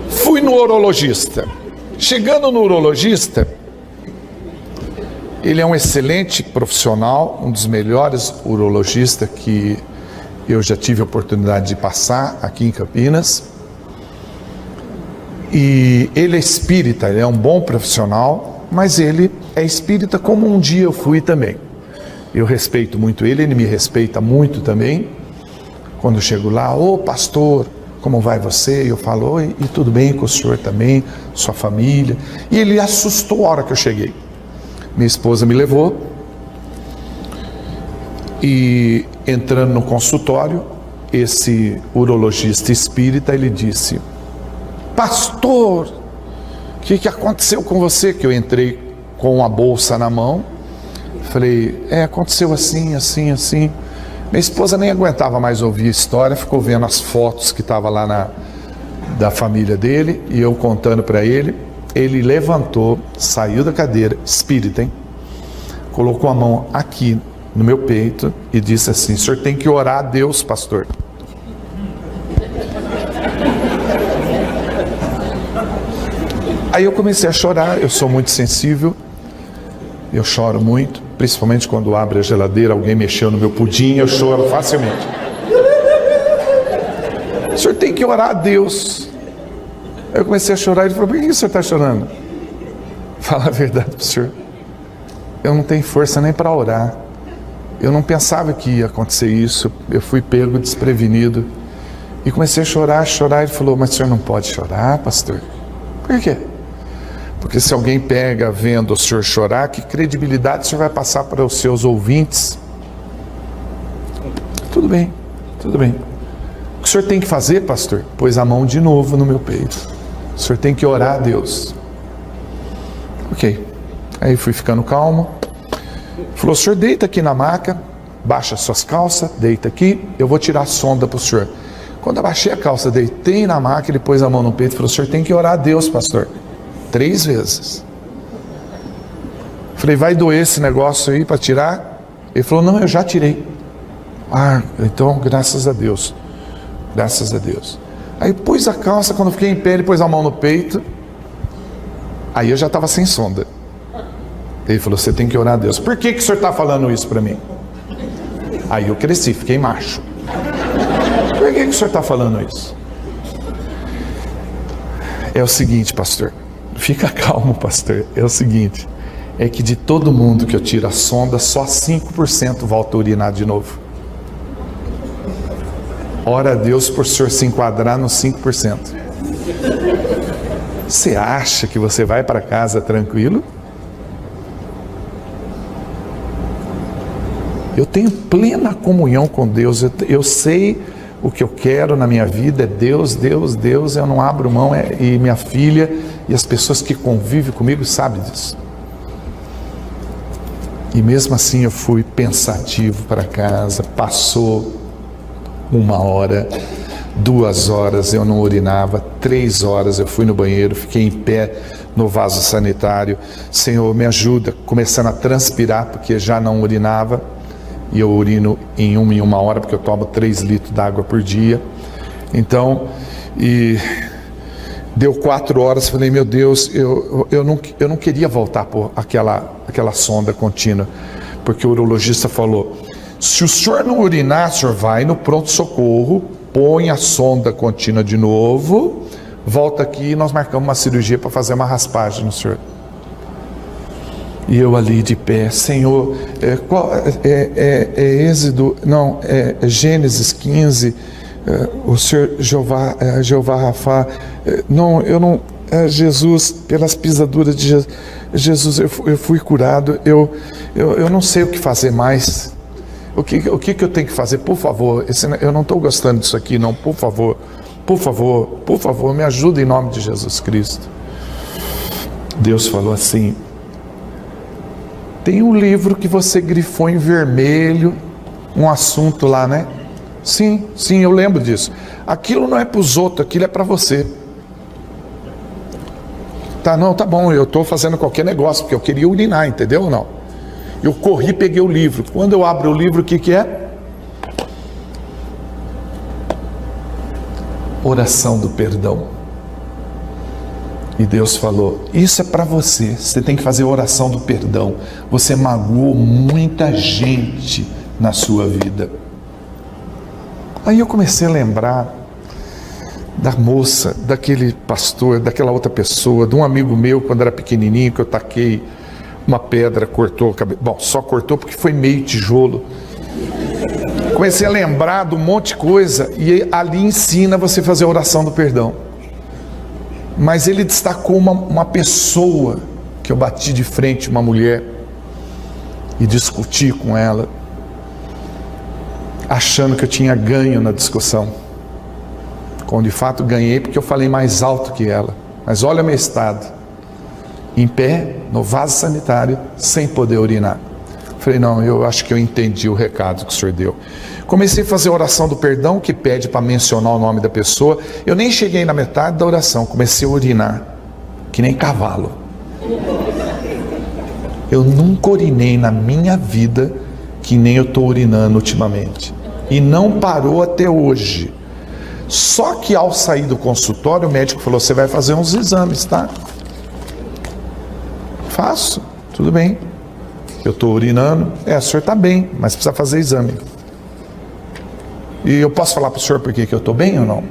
Fui no urologista. Chegando no urologista, ele é um excelente profissional, um dos melhores urologistas que eu já tive a oportunidade de passar aqui em Campinas. E ele é espírita, ele é um bom profissional, mas ele é espírita como um dia eu fui também. Eu respeito muito ele me respeita muito também. Quando eu chego lá, ô pastor, como vai você? Eu falo, oi, e tudo bem com o senhor também, sua família? E ele assustou a hora que eu cheguei. Minha esposa me levou e entrando no consultório, esse urologista espírita, ele disse, pastor, que aconteceu com você? Que eu entrei com a bolsa na mão. Falei, aconteceu assim, assim, assim. Minha esposa nem aguentava mais ouvir a história, ficou vendo as fotos que estavam lá da família dele, e eu contando para ele. Ele levantou, saiu da cadeira, espírita, hein? Colocou a mão aqui no meu peito e disse assim: o senhor tem que orar a Deus, pastor. Aí eu comecei a chorar. Eu sou muito sensível, eu choro muito, principalmente quando abre a geladeira, alguém mexeu no meu pudim, eu choro facilmente. O senhor tem que orar a Deus. Aí eu comecei a chorar. Ele falou: por que o senhor está chorando? Fala a verdade para o senhor, eu não tenho força nem para orar. Eu não pensava que ia acontecer isso. Eu fui pego desprevenido e comecei a chorar. Ele falou: mas o senhor não pode chorar, pastor. Por quê? Porque se alguém pega vendo o senhor chorar, que credibilidade o senhor vai passar para os seus ouvintes? Tudo bem, tudo bem. O que o senhor tem que fazer, pastor? Pôs a mão de novo no meu peito. O senhor tem que orar a Deus. Ok. Aí fui ficando calmo. Falou: o senhor deita aqui na maca, baixa suas calças, deita aqui, eu vou tirar a sonda para o senhor. Quando eu baixei a calça, deitei na maca, ele pôs a mão no peito e falou: o senhor tem que orar a Deus, pastor. 3 vezes. Falei: vai doer esse negócio aí para tirar? Ele falou: não, eu já tirei. Ah, então graças a Deus. Graças a Deus. Aí pôs a calça, quando eu fiquei em pé, ele pôs a mão no peito. Aí eu já estava sem sonda. Ele falou: você tem que orar a Deus. Por que o senhor está falando isso para mim? Aí eu cresci, fiquei macho. Por que o senhor está falando isso? É o seguinte, pastor. Fica calmo, pastor. É o seguinte, é que de todo mundo que eu tiro a sonda, só 5% volta a urinar de novo. Ora a Deus por o senhor se enquadrar nos 5%. Você acha que você vai para casa tranquilo? Eu tenho plena comunhão com Deus. Eu sei o que eu quero na minha vida é Deus, Deus, Deus. Eu não abro mão. E minha filha e as pessoas que convivem comigo sabem disso. E mesmo assim eu fui pensativo para casa. Passou 1 hora, 2 horas eu não urinava, 3 horas eu fui no banheiro, fiquei em pé no vaso sanitário. Senhor, me ajuda. Começando a transpirar porque já não urinava. E eu urino em 1 hora, porque eu tomo 3 litros d'água por dia. Então, e deu 4 horas, falei: meu Deus, eu não queria voltar por aquela sonda contínua, porque o urologista falou: se o senhor não urinar, o senhor vai no pronto-socorro, põe a sonda contínua de novo, volta aqui e nós marcamos uma cirurgia para fazer uma raspagem no senhor. E eu ali de pé: Senhor, Êxodo, não, Gênesis 15, o Senhor Jeová Rafá, não, eu não, Jesus, pelas pisaduras de Jesus eu fui curado, eu não sei o que fazer mais. O que eu tenho que fazer? Por favor, eu não estou gostando disso aqui, não, por favor, me ajuda em nome de Jesus Cristo. Deus falou assim: tem um livro que você grifou em vermelho, um assunto lá, né? Sim, eu lembro disso. Aquilo não é para os outros, aquilo é para você. Tá, não, tá bom, eu estou fazendo qualquer negócio, porque eu queria urinar, entendeu ou não? Eu corri, peguei o livro. Quando eu abro o livro, o que é? Oração do perdão. E Deus falou: isso é para você, você tem que fazer a oração do perdão. Você magoou muita gente na sua vida. Aí eu comecei a lembrar da moça, daquele pastor, daquela outra pessoa, de um amigo meu quando era pequenininho, que eu taquei uma pedra, cortou o cabelo. Bom, só cortou porque foi meio tijolo. Comecei a lembrar de um monte de coisa, e ali ensina você a fazer a oração do perdão. Mas ele destacou uma pessoa que eu bati de frente, uma mulher, e discuti com ela, achando que eu tinha ganho na discussão, quando de fato ganhei, porque eu falei mais alto que ela. Mas olha o meu estado. em pé, no vaso sanitário, sem poder urinar. Falei, não, eu acho que eu entendi o recado que o senhor deu. Comecei a fazer a oração do perdão, que pede para mencionar o nome da pessoa. Eu nem cheguei na metade da oração, comecei a urinar, que nem cavalo. Eu nunca urinei na minha vida, que nem eu estou urinando ultimamente. E não parou até hoje. Só que ao sair do consultório, o médico falou, você vai fazer uns exames, tá? Faço, tudo bem. Eu estou urinando, o senhor está bem, mas precisa fazer exame. E eu posso falar para o senhor por que eu estou bem ou não?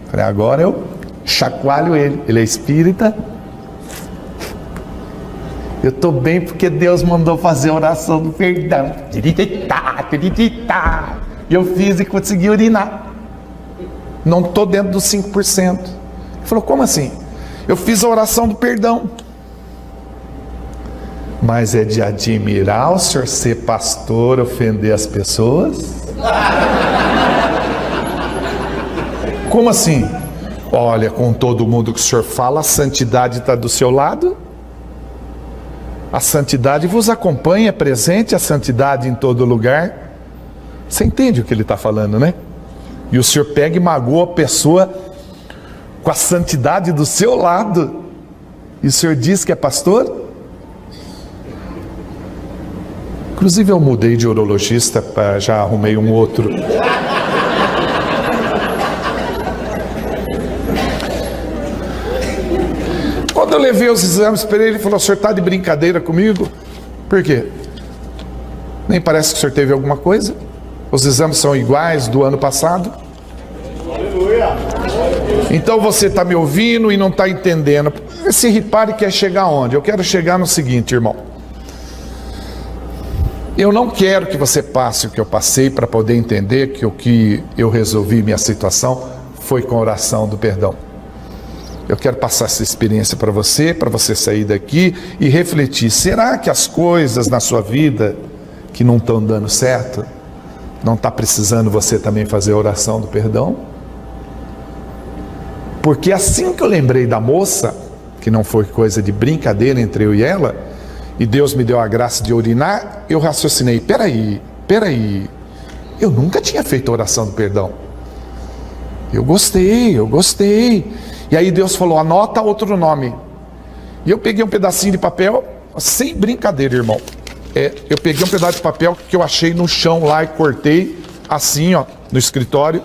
Falei, agora eu chacoalho ele é espírita. Eu estou bem porque Deus mandou fazer a oração do perdão. E eu fiz e consegui urinar. Não estou dentro dos 5%. Ele falou, como assim? Eu fiz a oração do perdão. Mas é de admirar o senhor ser pastor, ofender as pessoas? Como assim? Olha, com todo mundo que o senhor fala, a santidade está do seu lado? A santidade vos acompanha, é presente a santidade em todo lugar. Você entende o que ele está falando, né? E o senhor pega e magoa a pessoa com a santidade do seu lado. E o senhor diz que é pastor? Inclusive eu mudei de urologista, já arrumei um outro. Quando eu levei os exames para ele falou, o senhor está de brincadeira comigo? Por quê? Nem parece que o senhor teve alguma coisa? Os exames são iguais do ano passado? Então você está me ouvindo e não está entendendo. Esse repare quer chegar aonde? Eu quero chegar no seguinte, irmão. Eu não quero que você passe o que eu passei para poder entender que o que eu resolvi minha situação foi com a oração do perdão. Eu quero passar essa experiência para você sair daqui e refletir. Será que as coisas na sua vida que não estão dando certo, não está precisando você também fazer a oração do perdão? Porque assim que eu lembrei da moça, que não foi coisa de brincadeira entre eu e ela, e Deus me deu a graça de urinar, eu raciocinei, peraí, eu nunca tinha feito a oração do perdão. Eu gostei. E aí Deus falou, anota outro nome. E eu peguei um pedacinho de papel, sem brincadeira, irmão. Eu peguei um pedaço de papel que eu achei no chão lá e cortei, assim, ó, no escritório.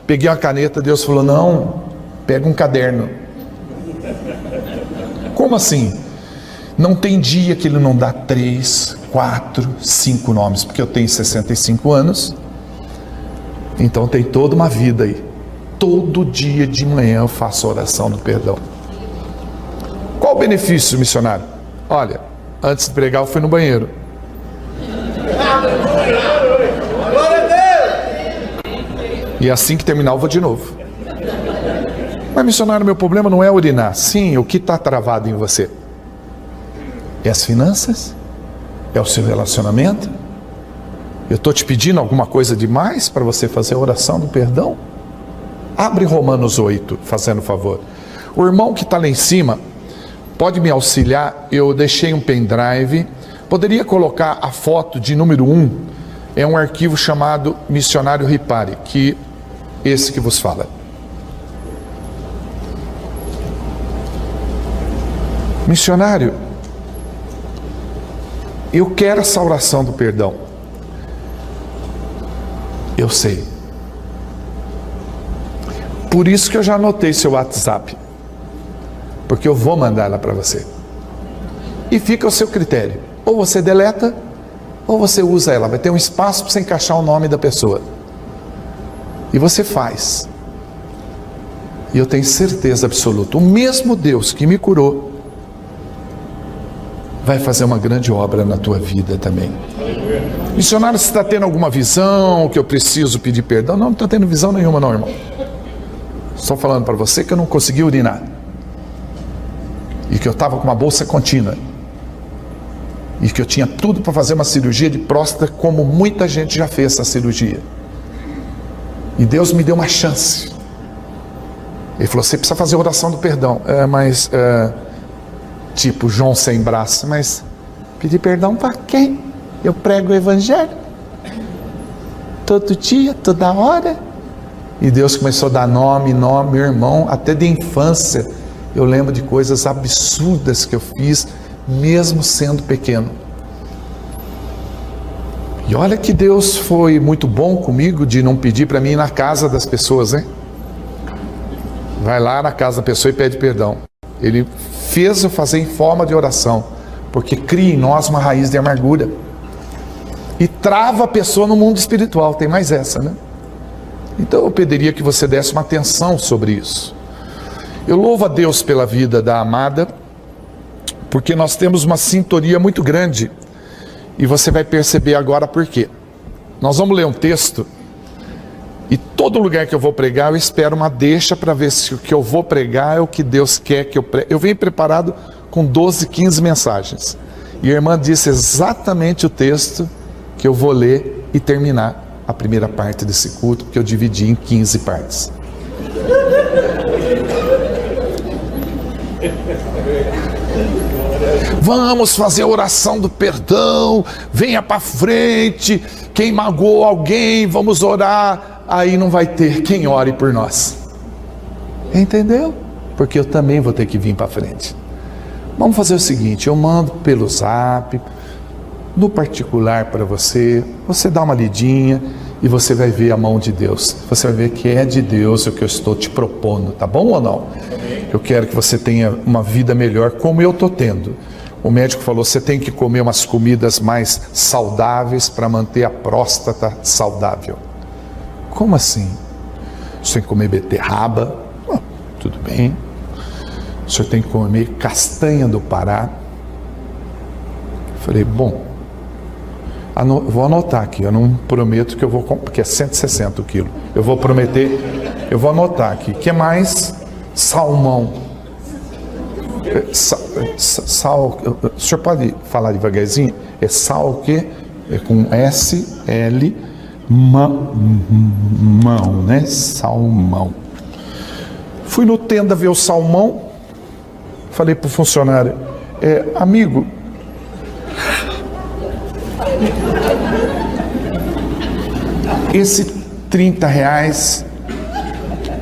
Peguei uma caneta, Deus falou, não, pega um caderno. Como assim? Não tem dia que ele não dá 3, 4, 5 nomes, porque eu tenho 65 anos, então tem toda uma vida aí. Todo dia de manhã eu faço a oração do perdão. Qual o benefício, missionário? Olha, antes de pregar eu fui no banheiro. E assim que terminar eu vou de novo. Mas missionário, meu problema não é urinar. Sim, o que está travado em você? É as finanças? É o seu relacionamento? Eu estou te pedindo alguma coisa demais para você fazer a oração do perdão? Abre Romanos 8, fazendo favor. O irmão que está lá em cima, pode me auxiliar? Eu deixei um pendrive. Poderia colocar a foto de número 1? É um arquivo chamado Missionário Ripari, que esse que vos fala. Missionário, eu quero essa oração do perdão. Eu sei. Por isso que eu já anotei seu WhatsApp. Porque eu vou mandar ela para você. E fica ao seu critério. Ou você deleta, ou você usa ela. Vai ter um espaço para você encaixar o nome da pessoa. E você faz. E eu tenho certeza absoluta. O mesmo Deus que me curou vai fazer uma grande obra na tua vida também. Missionário, você está tendo alguma visão que eu preciso pedir perdão? Não estou tendo visão nenhuma não, irmão. Estou falando para você que eu não consegui urinar. E que eu estava com uma bolsa contínua. E que eu tinha tudo para fazer uma cirurgia de próstata, como muita gente já fez essa cirurgia. E Deus me deu uma chance. Ele falou, você precisa fazer a oração do perdão. tipo João sem braço, mas pedir perdão para quem? Eu prego o evangelho todo dia, toda hora. E Deus começou a dar nome, meu irmão, até de infância. Eu lembro de coisas absurdas que eu fiz, mesmo sendo pequeno. E olha que Deus foi muito bom comigo de não pedir para mim ir na casa das pessoas, né? Vai lá na casa da pessoa e pede perdão. Ele fez eu fazer em forma de oração, porque cria em nós uma raiz de amargura e trava a pessoa no mundo espiritual. Tem mais essa, né? Então eu pediria que você desse uma atenção sobre isso. Eu louvo a Deus pela vida da amada, porque nós temos uma sintonia muito grande, e você vai perceber agora por quê. Nós vamos ler um texto, e todo lugar que eu vou pregar, eu espero uma deixa para ver se o que eu vou pregar é o que Deus quer que eu pregue. Eu venho preparado com 12, 15 mensagens, e a irmã disse exatamente o texto que eu vou ler e terminar a primeira parte desse culto, que eu dividi em 15 partes. Vamos fazer a oração do perdão, venha para frente, quem magoou alguém, vamos orar. Aí não vai ter quem ore por nós. Entendeu? Porque eu também vou ter que vir para frente. Vamos fazer o seguinte, eu mando pelo zap, no particular para você, você dá uma lidinha e você vai ver a mão de Deus. Você vai ver que é de Deus o que eu estou te propondo, tá bom ou não? Eu quero que você tenha uma vida melhor como eu estou tendo. O médico falou, você tem que comer umas comidas mais saudáveis para manter a próstata saudável. Como assim? O senhor tem que comer beterraba? Tudo bem. O senhor tem que comer castanha do Pará? Falei, bom, vou anotar aqui, eu não prometo que eu vou comprar, porque é 160 o quilo. Eu vou prometer, eu vou anotar aqui. O que mais? Salmão. O senhor pode falar devagarzinho? É sal o quê? É com S-L, mão, né? Salmão. Fui no tenda ver o salmão, falei para o funcionário, amigo, esse R$30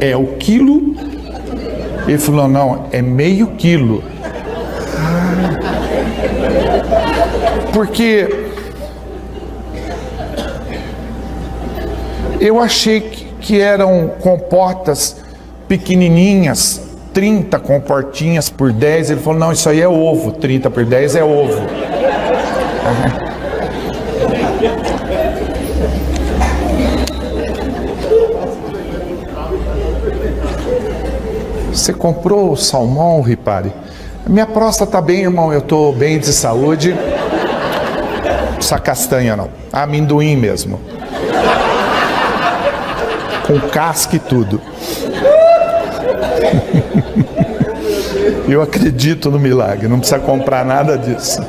é o quilo? Ele falou, não, é meio quilo. Porque eu achei que eram compotas pequenininhas, 30 comportinhas por 10. Ele falou, não, isso aí é ovo, 30 por 10 é ovo. Você comprou o salmão, Ripari? Minha próstata está bem, irmão, eu estou bem de saúde. Essa castanha não, amendoim mesmo. Com casca e tudo. Eu acredito no milagre, não precisa comprar nada disso.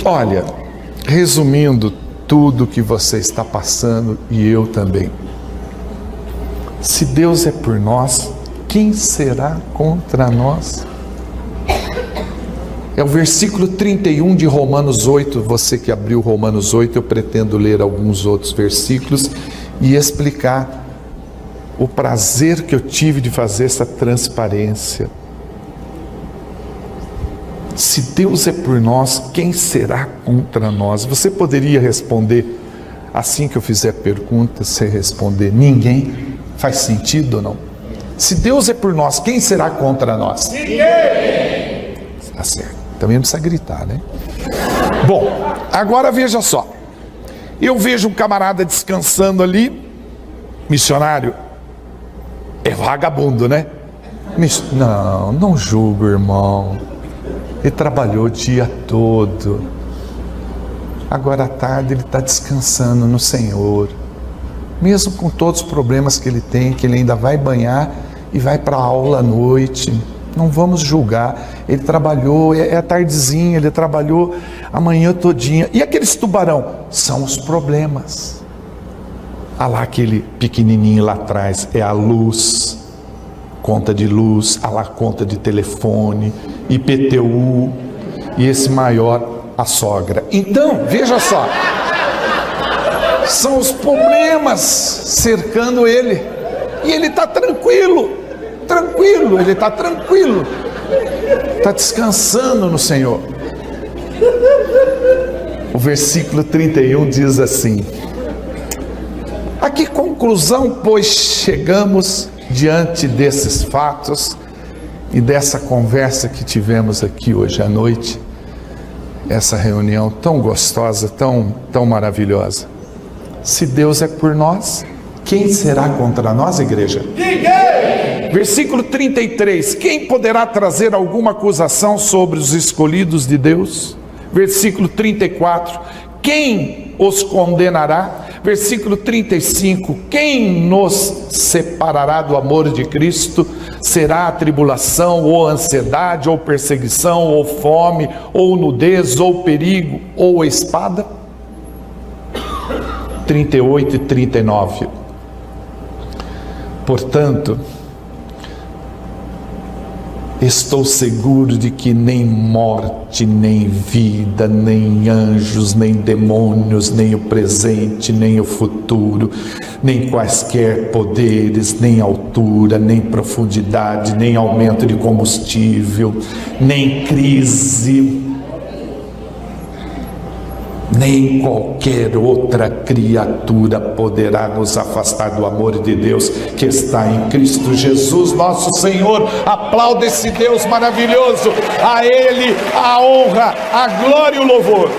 Olha, resumindo tudo que você está passando, e eu também. Se Deus é por nós, quem será contra nós? É o versículo 31 de Romanos 8, você que abriu Romanos 8, eu pretendo ler alguns outros versículos e explicar o prazer que eu tive de fazer essa transparência. Se Deus é por nós, quem será contra nós? Você poderia responder, assim que eu fizer a pergunta, você responder, ninguém? Faz sentido ou não? Se Deus é por nós, quem será contra nós? Ninguém! Tá certo. Também não precisa gritar, né? Bom, agora veja só. Eu vejo um camarada descansando ali, missionário, é vagabundo, né? Não julgo, irmão. Ele trabalhou o dia todo. Agora à tarde ele está descansando no Senhor. Mesmo com todos os problemas que ele tem, que ele ainda vai banhar e vai para a aula à noite. Não vamos julgar. Ele trabalhou, é tardezinha, ele trabalhou a manhã todinha. E aqueles tubarão? São os problemas. Ah lá, aquele pequenininho lá atrás, é a luz. conta de luz, a lá conta de telefone, IPTU, e esse maior, a sogra. Então, veja só, são os problemas cercando ele, e ele está tranquilo, ele está tranquilo, está descansando no Senhor. O versículo 31 diz assim: a que conclusão, pois, chegamos diante desses fatos e dessa conversa que tivemos aqui hoje à noite, essa reunião tão gostosa, tão maravilhosa? Se Deus é por nós, quem será contra nós, igreja? Ninguém! Versículo 33, quem poderá trazer alguma acusação sobre os escolhidos de Deus? Versículo 34, quem os condenará? Versículo 35, quem nos separará do amor de Cristo? Será a tribulação, ou ansiedade, ou perseguição, ou fome, ou nudez, ou perigo, ou espada? 38 e 39. Portanto, estou seguro de que nem morte, nem vida, nem anjos, nem demônios, nem o presente, nem o futuro, nem quaisquer poderes, nem altura, nem profundidade, nem aumento de combustível, nem crise, nem qualquer outra criatura poderá nos afastar do amor de Deus que está em Cristo Jesus nosso Senhor. Aplauda esse Deus maravilhoso, a Ele a honra, a glória e o louvor.